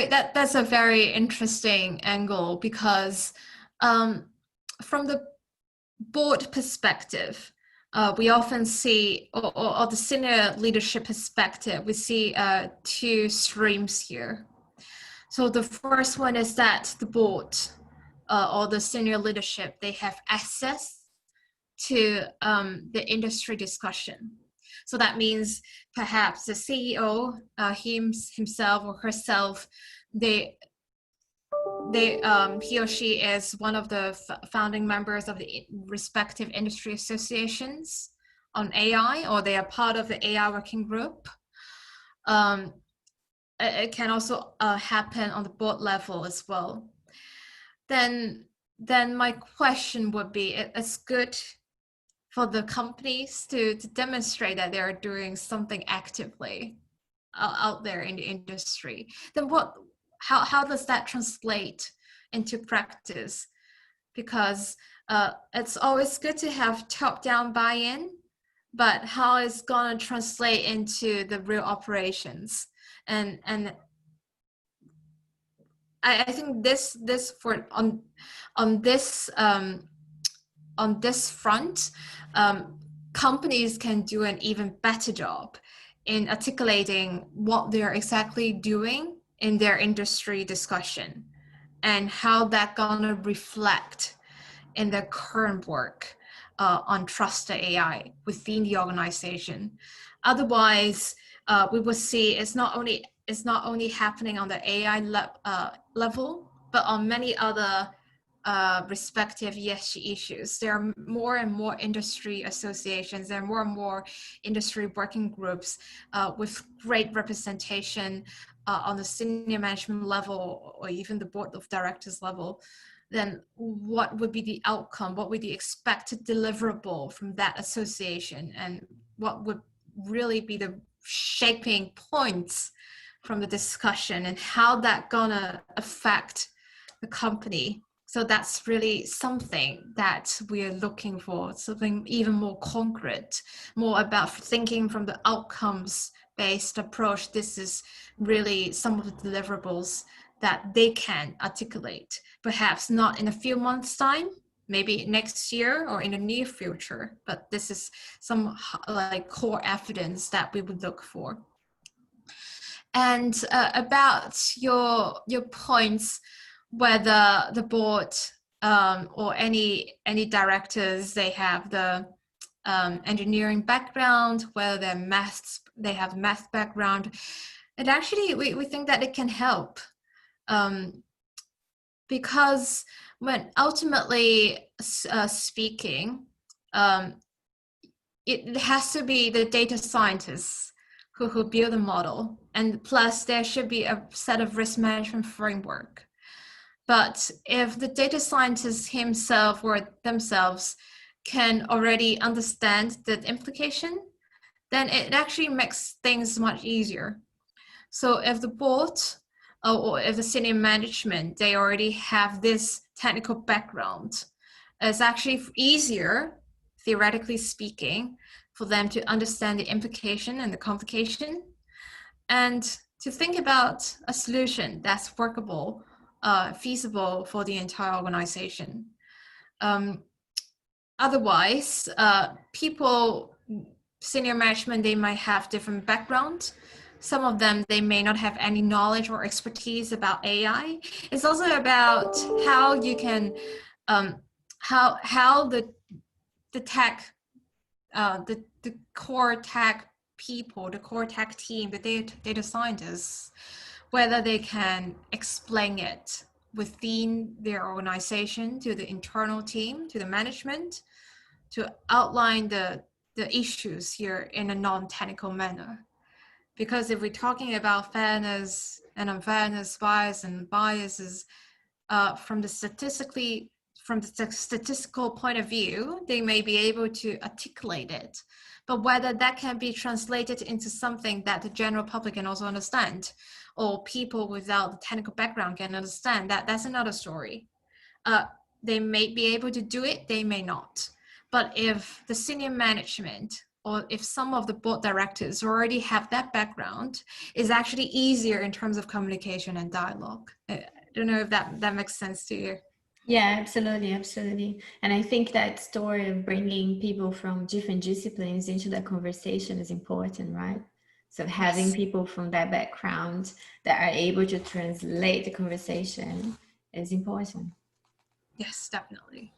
that's a very interesting angle, because from the board perspective, we often see, or the senior leadership perspective, we see two streams here. So the first one is that the board or the senior leadership, they have access to the industry discussion. So that means perhaps the CEO, himself or herself, he or she is one of the founding members of the respective industry associations on AI, or they are part of the AI working group. It can also happen on the board level as well. Then my question would be, it's good for the companies to demonstrate that they're doing something actively out there in the industry. Then how does that translate into practice? Because it's always good to have top-down buy-in, but how it's gonna translate into the real operations? And I think on this front, companies can do an even better job in articulating what they're exactly doing in their industry discussion and how that's gonna reflect in their current work on trusted AI within the organization. Otherwise, we will see it's not only happening on the AI level, but on many other respective ESG issues. There are more and more industry associations, there are more and more industry working groups with great representation on the senior management level or even the board of directors level. Then what would be the outcome? What would be the expected deliverable from that association? And what would really be the shaping points from the discussion, and how that gonna affect the company? So that's really something that we're looking for, something even more concrete, more about thinking from the outcomes-based approach. This is really some of the deliverables that they can articulate, perhaps not in a few months' time, maybe next year or in the near future, but this is some like core evidence that we would look for. And about your points, whether the board or any directors, they have the engineering background, whether they have math background, and actually we think that it can help. Because when ultimately speaking, it has to be the data scientists who build the model, and plus there should be a set of risk management framework. But if the data scientist himself or themselves can already understand the implication, then it actually makes things much easier. So if the board or if the senior management, they already have this technical background, it's actually easier, theoretically speaking, for them to understand the implication and the complication, and to think about a solution that's workable, feasible for the entire organization. Otherwise, senior management, they might have different backgrounds. Some of them, they may not have any knowledge or expertise about AI. It's also about how you can, how the tech, the core tech people, the core tech team, the data scientists, whether they can explain it within their organization to the internal team, to the management, to outline the issues here in a non-technical manner. Because if we're talking about fairness and unfairness, bias and biases, from the statistical point of view, they may be able to articulate it. But whether that can be translated into something that the general public can also understand, or people without the technical background can understand, that's another story. They may be able to do it, they may not. But if the senior management or if some of the board directors already have that background, it's actually easier in terms of communication and dialogue. I don't know if that makes sense to you. Yeah, absolutely, absolutely. And I think that story of bringing people from different disciplines into the conversation is important, right? So having Yes. people from that background that are able to translate the conversation is important. Yes, definitely.